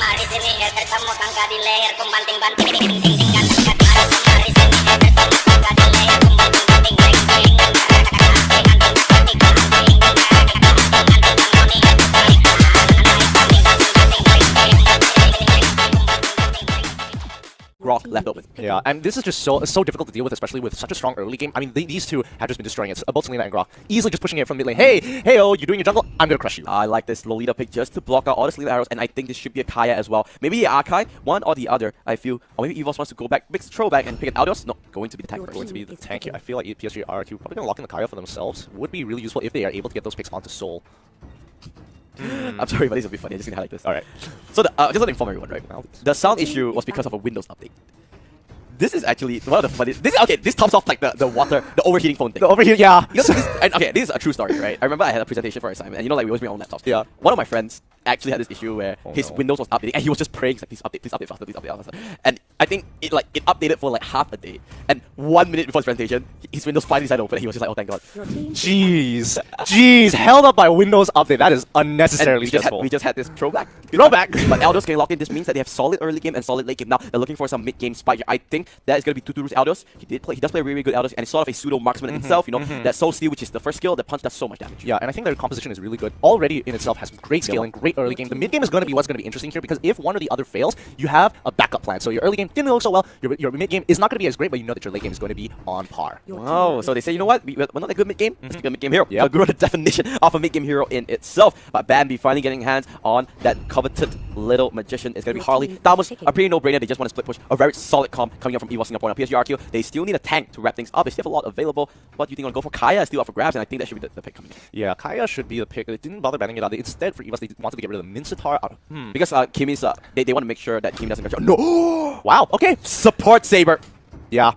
Mari sini ketemu tangga di leher banting-banting ting ting ting kan mari sini ketemu tangga di leher banting-banting ting ting Rock left open. Yeah, and this is just so difficult to deal with, especially with such a strong early game. I mean, these two have just been destroying it. Both Selena and Ngga easily just pushing it from mid lane. Hey, oh, you're doing your jungle. I'm gonna crush you. I like this Lolita pick just to block out all the Selena arrows, and I think this should be a Kaya as well. Maybe the Archive, one or the other. I feel, or maybe Evos wants to go back, mix throwback and pick an Aldos. No, going to be the tank. Going to be the tank here. I feel like Psg.Rrq probably gonna lock in the Kaya for themselves. Would be really useful if they are able to get those picks onto Soul. I'm sorry, but this will be funny. I'm just gonna highlight this. Alright. So just to inform everyone, right? The sound issue was because of a Windows update. This is actually one of the funniest. This tops off like the overheating phone thing. The overheating, yeah. You know, this is a true story, right? I remember I had a presentation for an assignment, and you know, like we always bring our own laptops. Yeah. One of my friends actually had this issue where his Windows was updating, and he was just praying, like, please update faster, please update faster. And I think it updated for like half a day, and 1 minute before his presentation, his Windows finally decided to open, and he was just like, oh thank God. Jeez, held up by Windows update. That is unnecessarily stressful. We just had this throwback. Throwback. But Aldos getting locked in. This means that they have solid early game and solid late game. Now they're looking for some mid game spike. I think that is going to be Tuturu's Aldos. He does play a really good Aldos, and it's sort of a pseudo marksman in itself. You know, that Soul Steal, which is the first skill, that punch does so much damage. Yeah, and I think their composition is really good. Already in itself has great scaling, great early game. The mid game is going to be what's going to be interesting here, because if one or the other fails, you have a backup plan. So your early game didn't look so well. Your mid game is not going to be as great, but you know that your late game is going to be on par. Wow, so they say, you know what? We're not that good mid game. Let's be a mid game hero. Kagura, the definition of a mid game hero in itself. But Bambi finally getting hands on that coveted little magician is going to be Harley. That was a pretty no-brainer. They just want to split push. A very solid comp coming up from Evos Singapore. Now Psg.Rrq, they still need a tank to wrap things up. They still have a lot available. What do you think? Want to go for Kaya? Is still up for grabs, and I think that should be the pick coming in. Yeah, Kaya should be the pick. They didn't bother banning it out. Instead, for Evos, they wanted to get rid of the Mincetar. Because Kimi's, they want to make sure that Kimi doesn't get. No! Wow, okay. Support Saber. Yeah.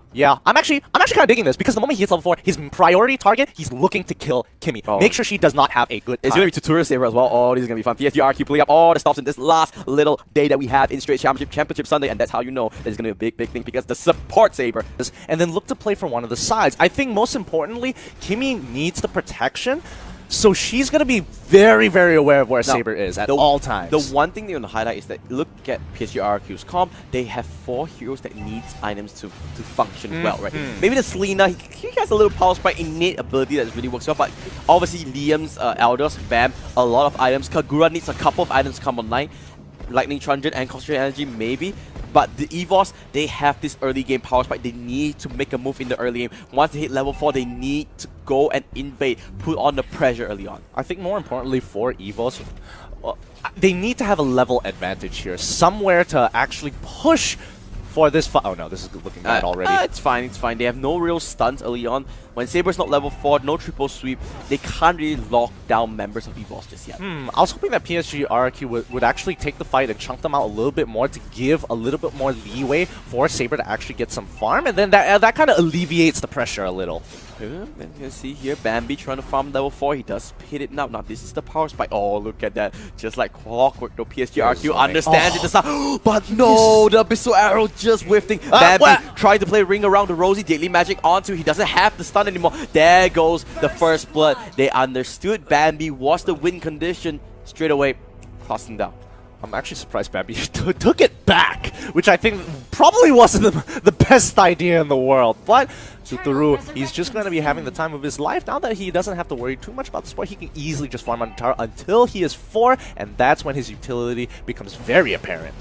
I'm actually kind of digging this, because the moment he hits level 4, his priority target, he's looking to kill Kimi. Make sure she does not have a good time. It's going to be Tutorial Saber as well. Oh, this is going to be fun. Psg.Rrq pulling up all the stops in this last little day that we have in Straight Championship Sunday, and that's how you know that it's going to be a big thing, because the support Saber. And then look to play for one of the sides. I think most importantly, Kimi needs the protection. So she's going to be very, very aware of where Saber is at all times. The one thing they want to highlight is that look at Psg.Rrq's comp. They have 4 heroes that needs items to function well, right? Maybe the Selena, he has a little power spike innate ability that really works well, but obviously Liam's Aldos, Bam, a lot of items. Kagura needs a couple of items to come online. Lightning Transient and Concentrated Energy maybe. But the Evos, they have this early game power spike. They need to make a move in the early game. Once they hit level 4, they need to go and invade, put on the pressure early on. I think more importantly for Evos, they need to have a level advantage here. Somewhere to actually push for this fight. Oh no, this is looking bad already. It's fine, it's fine. They have no real stunts early on. When Saber's not level 4, no triple sweep, they can't really lock down members of Evos just yet. I was hoping that Psg.Rrq would actually take the fight and chunk them out a little bit more to give a little bit more leeway for Saber to actually get some farm, and then that kind of alleviates the pressure a little. And you can see here, Bambi trying to farm level 4. He does hit it now. Now this is the power spike. Oh, look at that. Just like clockwork, though. Psg.Rrq understands it. But no, the Abyssal Arrow just whiffing. Bambi tried to play ring around the Rosie. Daily Magic onto. He doesn't have the stun anymore. There goes the first blood. They understood Bambi was the win condition. Straight away, tossing down. I'm actually surprised Bambi took it back, which I think probably wasn't the best idea in the world. But Suturu, he's just going to be having the time of his life. Now that he doesn't have to worry too much about the sport, he can easily just farm on Tara until he is 4, and that's when his utility becomes very apparent.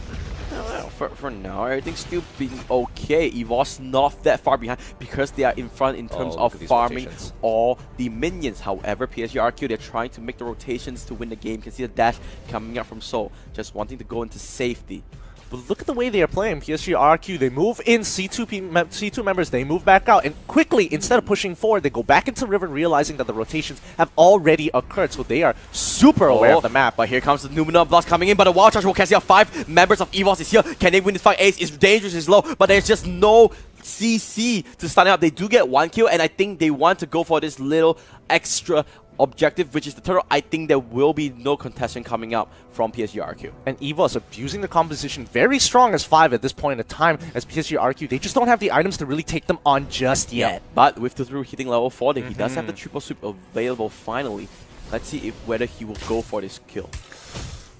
For now, everything's still being okay. Evos not that far behind because they are in front in terms of farming all the minions. However, Psg.Rrq, they're trying to make the rotations to win the game. You can see the dash coming up from Soul, just wanting to go into safety. But look at the way they are playing. Psg.Rrq, they move in C2 members, they move back out, and quickly, instead of pushing forward, they go back into River, realizing that the rotations have already occurred, so they are super aware of the map. But here comes the Numenor Blast coming in, but the Wild Charge will cancel out 5 members of Evos is here. Can they win this fight? Ace is dangerous, is low, but there's just no CC to stun it up. They do get 1 kill, and I think they want to go for this little extra objective, which is the turtle. I think there will be no contestation coming up from Psg.Rrq. And Evos abusing the composition very strong as 5 at this point in time, as Psg.Rrq, they just don't have the items to really take them on just yet. But with the through hitting level 4, he does have the triple sweep available finally. Let's see whether he will go for this kill.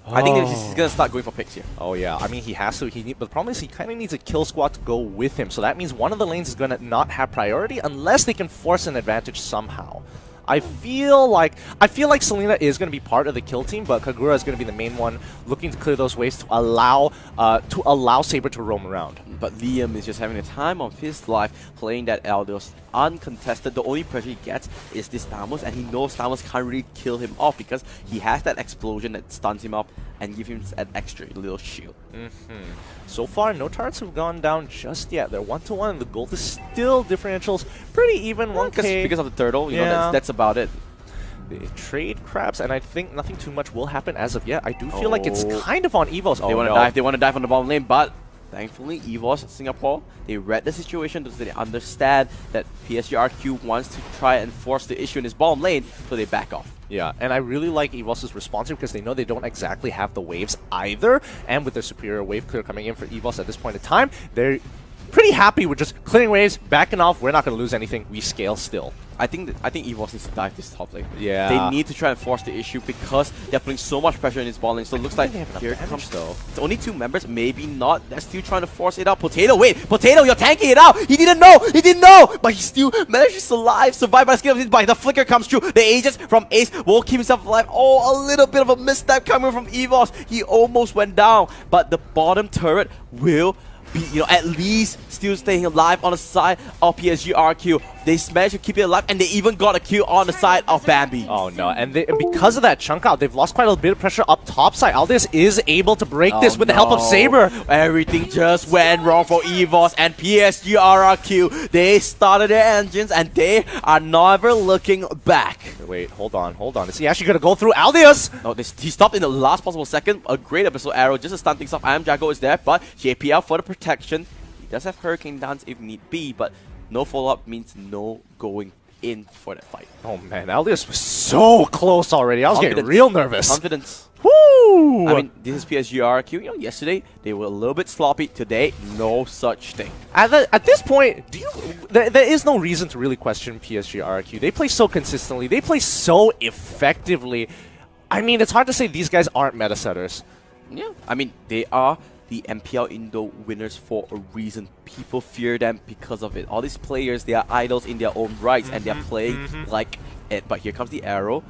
I think he's gonna start going for picks here. Oh yeah, I mean he has to. But the problem is he kind of needs a kill squad to go with him. So that means one of the lanes is gonna not have priority unless they can force an advantage somehow. I feel like Selena is going to be part of the kill team, but Kagura is going to be the main one looking to clear those ways to allow Saber to roam around. But Liam is just having the time of his life playing that Eldos uncontested. The only pressure he gets is this Thanos, and he knows Thanos can't really kill him off because he has that explosion that stuns him up and gives him an extra little shield. So far, no turrets have gone down just yet. They're 1-1, and the gold is still differentials pretty even. 1K Because of the turtle, you know, that's about it. They trade crabs, and I think nothing too much will happen as of yet. I do feel like it's kind of on Evos. They want to dive. They want to dive on the bottom lane, but thankfully, Evos Singapore, they read the situation, so they understand that Psg.Rrq wants to try and force the issue in his bottom lane, so they back off. Yeah, and I really like Evos' response here because they know they don't exactly have the waves either, and with their superior wave clear coming in for Evos at this point in time, they're pretty happy with just clearing waves, backing off. We're not going to lose anything. We scale still. I think Evos needs to dive this top lane. Yeah. They need to try and force the issue because they're putting so much pressure in his ball lane. So it looks like here comes though. It's only 2 members, maybe not. They're still trying to force it out. Potato, wait, Potato, you're tanking it out. He didn't know, but he still managed to survive by the skin of his body. The flicker comes through. The Aegis from Ace will keep himself alive. Oh, a little bit of a misstep coming from Evos. He almost went down, but the bottom turret will be, at least still staying alive on the side of Psg.Rrq. They managed to keep it alive, and they even got a kill on the side of Bambi. Oh no, and because of that chunk out, they've lost quite a bit of pressure up top side. Aldous is able to break this with the help of Saber. Everything just went wrong for Evos and Psg.Rrq. They started their engines, and they are never looking back. Wait, hold on. Is he actually going to go through Aldous? No, he stopped in the last possible second. A great episode arrow just to stun things off. I Am Jago is there, but JPL for the protection. He does have Hurricane Dance if need be, but no follow-up means no going in for that fight. Oh man, Aldous was so close already. I was getting real nervous. Confidence. Woo! I mean, this is Psg.Rrq. Yesterday, they were a little bit sloppy. Today, no such thing. At this point, there is no reason to really question Psg.Rrq. They play so consistently. They play so effectively. I mean, it's hard to say these guys aren't meta setters. Yeah, I mean, they are the MPL Indo winners for a reason. People fear them because of it. All these players, they are idols in their own rights, and they're playing like it. But here comes the arrow.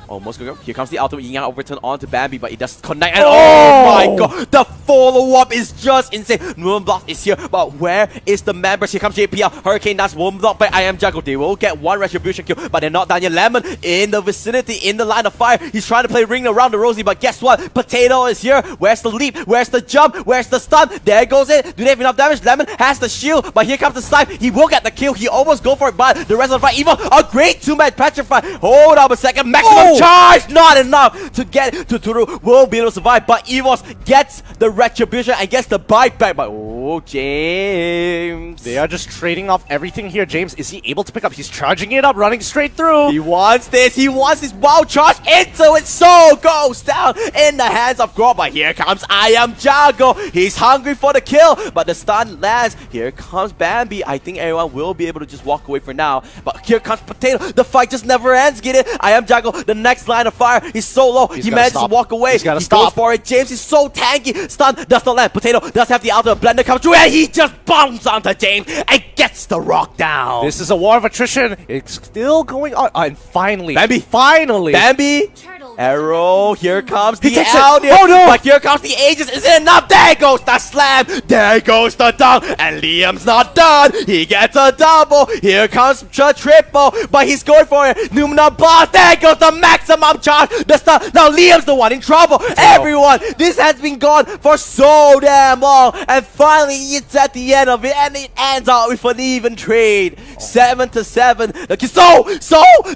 Almost going. Here comes the ultimate Yin Yang overturn onto Bambi, but it does connect. And oh my god, the follow-up is just insane. Moonblock is here, but where is the members? Here comes JPL. Hurricane Dance Moonblock by I Am Jago. They will get 1 retribution kill, but they're not done yet. Lemon in the vicinity, in the line of fire. He's trying to play ring around the rosy, but guess what? Potato is here. Where's the leap? Where's the jump? Where's the stun? There goes it. Do they have enough damage? Lemon has the shield, but here comes the snipe. He will get the kill. He almost go for it, but the rest of the fight, even a great 2-match petrify. Hold up a second. Maximum charge. Not enough to get to Turu. Will be able to survive, but Evos gets the retribution and gets the bite back. But oh, James. They are just trading off everything here. James, is he able to pick up? He's charging it up, running straight through. He wants this. He wants this wild charge into it. So goes down in the hands of Grob. But here comes I Am Jago. He's hungry for the kill, but the stun lands. Here comes Bambi. I think everyone will be able to just walk away for now. But here comes Potato. The fight just never ends. Get it? I Am Jago. The next line of fire. He's so low. He managed to walk away. He's gotta he stop. goes for it. James is so tanky. Stun does not land. Potato does have the ultimate blender come through, and he just bounces onto James and gets the rock down. This is a war of attrition. It's still going on. And finally, Bambi. Finally. Bambi. Arrow, here comes the out. Oh no! But here comes the Aegis. Is it enough? There goes the slam. There goes the dunk. And Liam's not done. He gets a double. Here comes the triple. But he's going for it. Numina blast. There goes the maximum charge. The stun. Now Liam's the one in trouble. Everyone, this has been gone for so damn long. And finally, it's at the end of it. And it ends out with an even trade. 7-7. Okay, so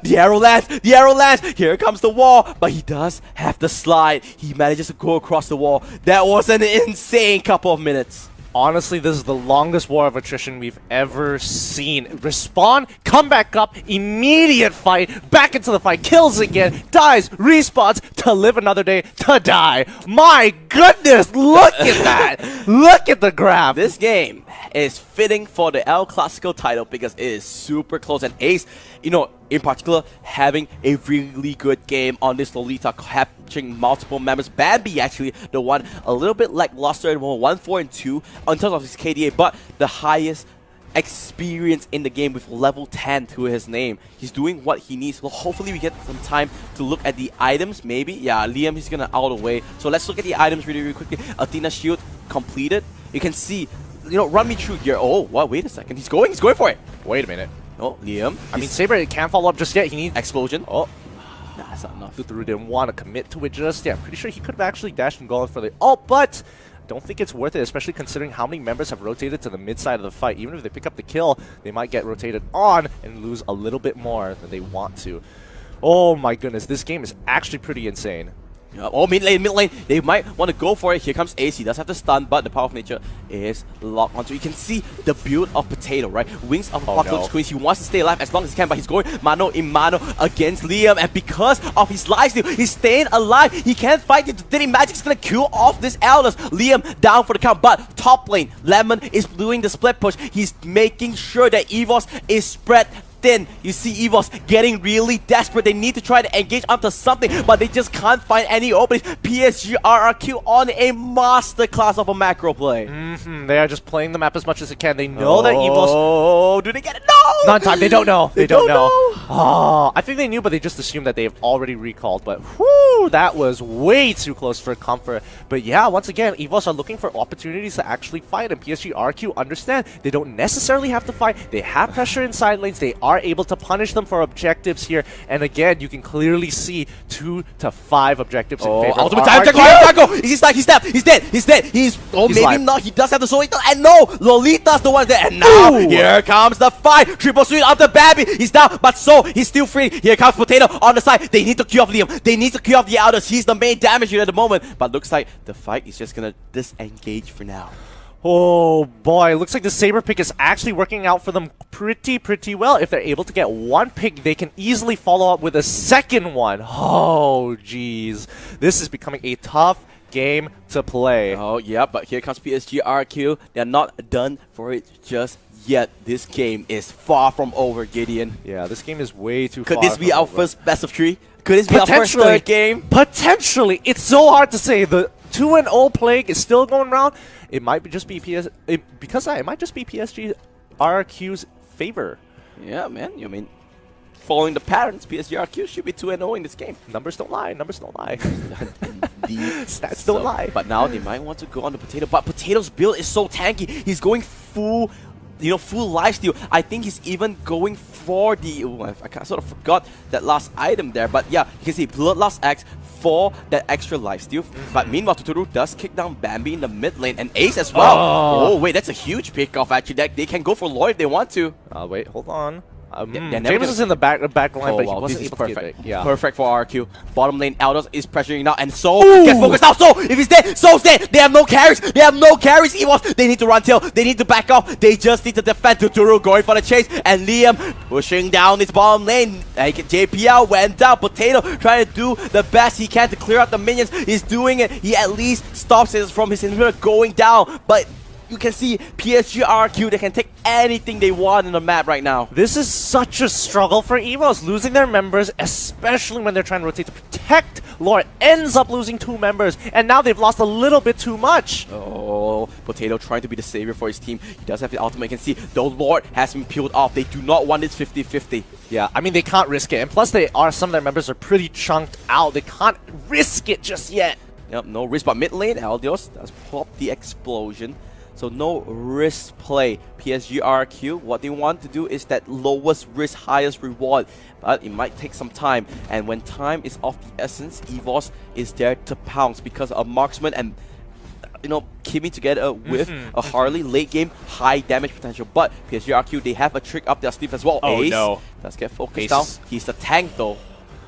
the arrow lands. The arrow lands. Here comes the wall. But he does have the slide. He manages to go across the wall. That was an insane couple of minutes. Honestly, this is the longest war of attrition we've ever seen. Respawn, come back up, immediate fight, back into the fight, kills again, dies, respawns, to live another day, to die. My goodness, look at that. Look at the graph. This game is fitting for the El Clasico title because it is super close. And Ace, in particular having a really good game on this Lolita, capturing multiple members. Bambi actually the one a little bit lackluster at 1, 4, and 2 in terms of his KDA, but the highest experience in the game with level 10 to his name. He's doing what he needs. Well, hopefully we get some time to look at the items, maybe. Yeah, Liam, he's gonna out of the way. So let's look at the items really quickly. Athena shield completed. You can see, run me through here. Oh, wow, wait a second. He's going for it. Wait a minute. Oh, Liam. I mean, Saber can't follow up just yet. He needs explosion. Oh. Nah, that's not enough. Thuru didn't want to commit to it just yet. I'm pretty sure he could have actually dashed and gone for the ult, but don't think it's worth it, especially considering how many members have rotated to the mid side of the fight. Even if they pick up the kill, they might get rotated on and lose a little bit more than they want to. Oh my goodness, this game is actually pretty insane. Oh, mid lane. They might want to go for it. Here comes Ace. He does have the stun, but the power of nature is locked onto. You can see the build of Potato, right? Wings of Apocalypse Queen. He wants to stay alive as long as he can, but he's going mano in mano against Liam. And because of his lifesteal, he's staying alive. He can't fight it. Diddy Magic's going to kill off this Elders. Liam down for the count, but top lane, Lemon is doing the split push. He's making sure that Evos is spread thin. You see Evos getting really desperate. They need to try to engage onto something, but they just can't find any openings. Psg.Rrq on a masterclass of a macro play. They are just playing the map as much as they can. They know that Evos... Oh, do they get it? No! Not in time. They don't know. They don't know. know. Oh, I think they knew, but they just assumed that they've already recalled. But whoo, that was way too close for comfort. But yeah, once again, Evos are looking for opportunities to actually fight, and Psg.Rrq understand they don't necessarily have to fight. They have pressure in side lanes. They are able to punish them for objectives here. And again, you can clearly see 2 to 5 objectives in favor ultimate of time. RRQ. He's dead. He's dead. He's maybe live. not. He does have the soul. And no, Lolita's the one there. And now here comes the fight. Triple sweep after Bambi. He's down, but so he's still free. Here comes Potato on the side. They need to kill off Liam. They need to kill off the Elders. He's the main damage unit at the moment. But looks like the fight is just gonna disengage for now. Oh boy, looks like the Saber pick is actually working out for them pretty well. If they're able to get one pick, they can easily follow up with a second one. Oh jeez, this is becoming a tough game to play. Oh yeah, but here comes Psg.Rrq. They're not done for it just yet. This game is far from over, Gideon. Yeah, this game is way too far. Could this be our first best of 3? Could this be our first third game? Potentially. It's so hard to say. The 2-0 plague is still going around. It might just be it might just be Psg.Rrq's favor. Yeah, man. I mean, following the patterns, Psg.Rrq should be 2-0 in this game. Numbers don't lie. Numbers don't lie. Stats So, don't lie. But now they might want to go on the Potato. But Potato's build is so tanky. He's going full, full lifesteal. I think he's even going for the... Ooh, I sort of forgot that last item there. But yeah, you can see Bloodlust X for that extra lifesteal. But meanwhile, Totoro does kick down Bambi in the mid lane. And Ace as well. Oh, wait, that's a huge pick off actually. They can go for Lloyd if they want to. Wait, hold on. James is in the back line, but he wasn't this is able perfect. to get it. Yeah. Perfect for RRQ. Bottom lane, Elders is pressuring now, and So gets focused now. So if he's dead, So's dead. They have no carries. Evos, they need to run tail. They need to back off. They just need to defend. Totoro going for the chase, and Liam pushing down his bottom lane. JPL went down. Potato trying to do the best he can to clear out the minions. He's doing it. He at least stops it from his inhibitor going down, but you can see Psg.Rrq, they can take anything they want in the map right now. This is such a struggle for Evos, losing their members, especially when they're trying to rotate to protect Lord. Ends up losing 2 members, and now they've lost a little bit too much. Oh, Potato trying to be the savior for his team. He does have the ultimate. You can see the Lord has been peeled off. They do not want this 50-50. Yeah, I mean, they can't risk it, and plus some of their members are pretty chunked out. They can't risk it just yet. Yep, no risk, but mid lane, Eldios does pop the explosion. So no risk play. Psg.Rrq, what they want to do is that lowest risk, highest reward. But it might take some time. And when time is of the essence, Evos is there to pounce because of marksman and keeping together with a Harley late game, high damage potential. But Psg.Rrq, they have a trick up their sleeve as well. Oh, Ace no. does get focused down. He's the tank though.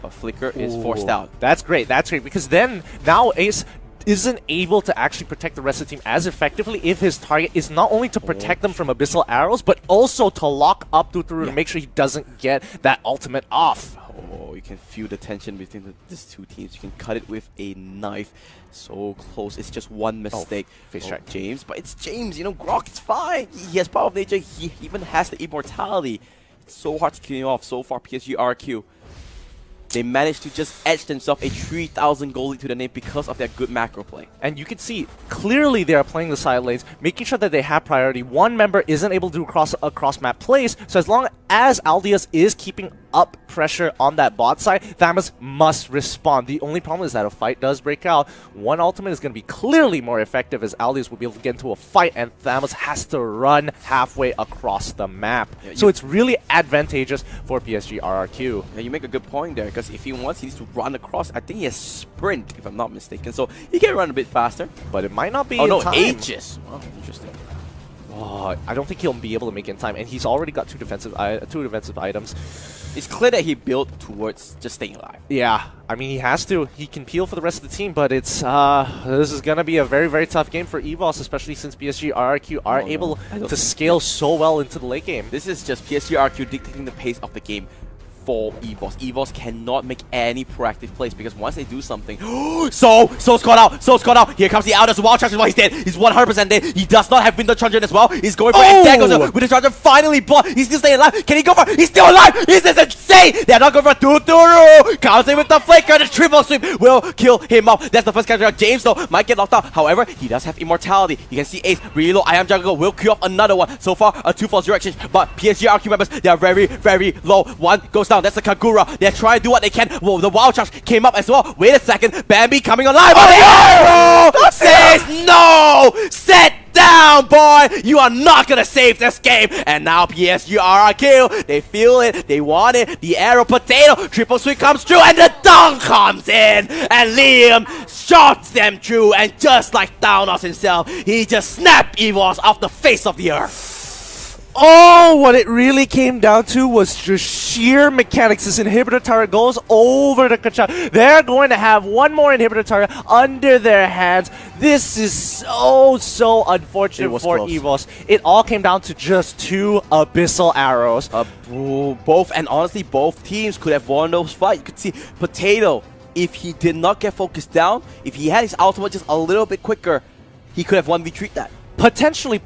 But Flicker is forced out. That's great. That's great because now Ace isn't able to actually protect the rest of the team as effectively if his target is not only to protect them from abyssal arrows, but also to lock up Totoro to make sure he doesn't get that ultimate off. Oh, you can feel the tension between these two teams. You can cut it with a knife. So close. It's just one mistake. Face track. James, but it's James. Grok, it's fine. He has power of nature. He even has the immortality. so hard to kill him off so far. Psg.Rrq. They managed to just etch themselves a 3,000 goal lead to the name because of their good macro play. And you can see, clearly they are playing the side lanes, making sure that they have priority. One member isn't able to do cross map plays, so as long as Aldius is keeping up pressure on that bot side, Thamus must respond. The only problem is that a fight does break out. One ultimate is going to be clearly more effective as Aldius will be able to get into a fight, and Thamus has to run halfway across the map. Yeah, so it's really advantageous for Psg.Rrq. Yeah, you make a good point there, because if he wants, he needs to run across. I think he has sprint, if I'm not mistaken, so he can run a bit faster. But it might not be in time. ages. Oh, interesting. Oh, I don't think he'll be able to make it in time, and he's already got two defensive items. It's clear that he built towards just staying alive. Yeah, I mean, he has to. He can peel for the rest of the team, but it's this is going to be a very, very tough game for Evos, especially since Psg.Rrq are able to scale so well into the late game. This is just Psg.Rrq dictating the pace of the game for Evos. Evos cannot make any proactive plays because once they do something, Soul's caught out. Soul's caught out. Here comes the Outer Wild Charger. He's dead. He's 100% dead. He does not have Winter Charger as well. He's going for it. There goes with the Charger finally blocked. He's still staying alive. Can he go for it? He's still alive. This is insane. They're not going for Tuturu. Counts in with the flicker. The triple sweep will kill him off. That's the first character. James though might get locked out. However, he does have immortality. You can see Ace really low. I am Jungle will queue up another one. So far, a 2-4-0 exchange. But Psg.Rrq members, they are very, very low. One goes down. That's the Kagura. They're trying to do what they can. Whoa, the Wild Charge came up as well. Wait a second. Bambi coming alive. Oh, the arrow says no! Sit down, boy! You are not gonna save this game. And now Psg.Rrq, they feel it. They want it. The arrow potato. Triple sweep comes through and the dunk comes in. And Liam shots them through. And just like Thanos himself, he just snapped Evos off the face of the earth. Oh, what it really came down to was just sheer mechanics. This inhibitor turret goes over to Kachuk. They're going to have one more inhibitor turret under their hands. This is so unfortunate for Evos. It all came down to just two abyssal arrows. Both, and honestly, both teams could have won those fights. You could see Potato, if he did not get focused down, if he had his ultimate just a little bit quicker, he could have 1v3'd that. Potentially,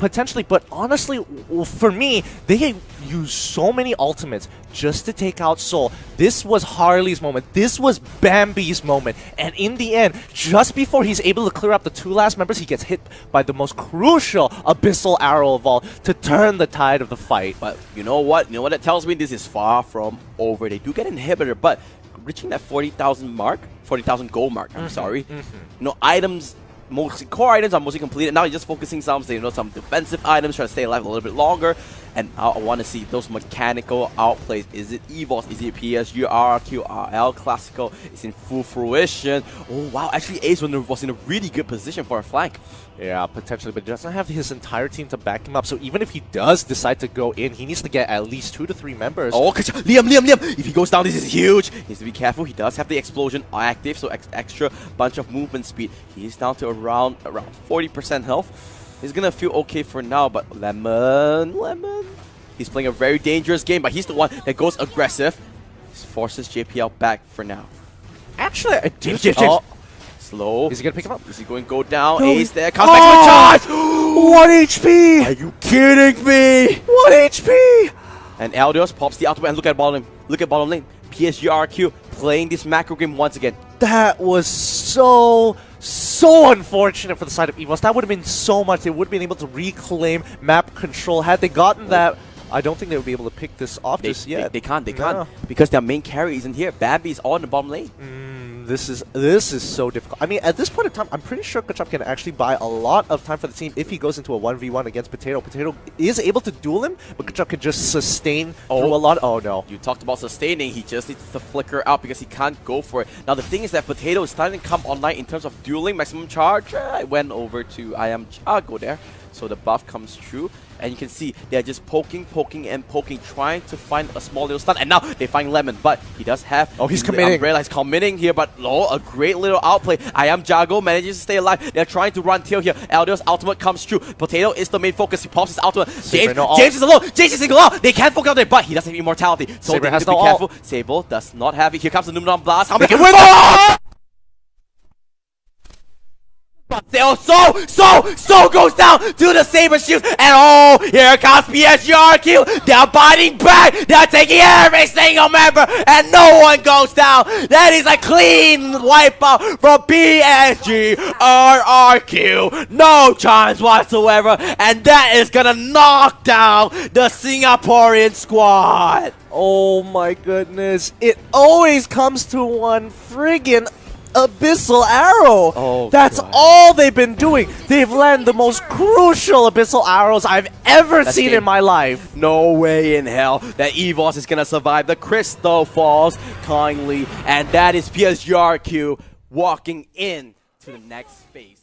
but honestly, for me, they used so many ultimates just to take out Soul. This was Harley's moment. This was Bambi's moment. And in the end, just before he's able to clear up the two last members, he gets hit by the most crucial Abyssal Arrow of all to turn the tide of the fight. But you know what? You know what that tells me? This is far from over. They do get an inhibitor, but reaching that 40,000 mark, 40,000 gold mark, I'm sorry. You know, items... Mostly core items are mostly completed. Now you're just focusing some defensive items, trying to stay alive a little bit longer. And I want to see those mechanical outplays. Is it Evos? Is it Psg.Rrq? RL Classical is in full fruition. Oh wow, actually Ace was in a really good position for a flank. Yeah, potentially, but he doesn't have his entire team to back him up. So even if he does decide to go in, he needs to get at least 2 to 3 members. Oh, Liam! If he goes down, this is huge. He needs to be careful. He does have the explosion active, so extra bunch of movement speed. He is down to around 40% health. He's gonna feel okay for now, but Lemon. He's playing a very dangerous game, but he's the one that goes aggressive. This forces JPL back for now. Actually, James. Slow. Is he gonna pick him up? Is he going to go down? No. Ace there. Comes back to a charge. 1 HP! Are you kidding me? 1 HP! And Aldios pops the ultimate and look at bottom lane. Look at bottom lane. Psg.Rrq playing this macro game once again. That was so unfortunate for the side of Evos. That would have been so much. They would have been able to reclaim map control. Had they gotten that, I don't think they would be able to pick this off just yet. They can't. Because their main carry isn't here. Bambi is all in the bottom lane. This is so difficult. I mean, at this point in time, I'm pretty sure Kachuk can actually buy a lot of time for the team if he goes into a 1v1 against Potato. Potato is able to duel him, but Kachuk can just sustain through a lot. Oh no. You talked about sustaining. He just needs to flicker out because he can't go for it. Now the thing is that Potato is starting to come online in terms of dueling. Maximum charge. I went over to I am Chago there. So the buff comes through. And you can see they're just poking, trying to find a small little stun. And now they find Lemon, but he does have... Oh, he's committing. Umbrella. He's committing here, but a great little outplay. I am Jago manages to stay alive. They're trying to run tail here. Aldio's ultimate comes through. Potato is the main focus. He pops his ultimate. James is alone. James is single out. They can't focus on it, but he doesn't have immortality. So they have to be careful. Sable does not have it. Here comes the Numenon Blast. How many can win? But still, so goes down to the Saber Shield, and oh, here comes Psg.Rrq. They're biting back, they're taking every single member, and no one goes down. That is a clean wipeout from Psg.Rrq. No chance whatsoever, and that is gonna knock down the Singaporean squad. Oh my goodness. It always comes to one friggin' abyssal arrow. Oh, that's God. all they've been doing. They've landed the most crucial abyssal arrows I've ever seen game. in my life. No way in hell that Evos is gonna survive. The crystal falls kindly, and that is Psg.Rrq walking in to the next phase.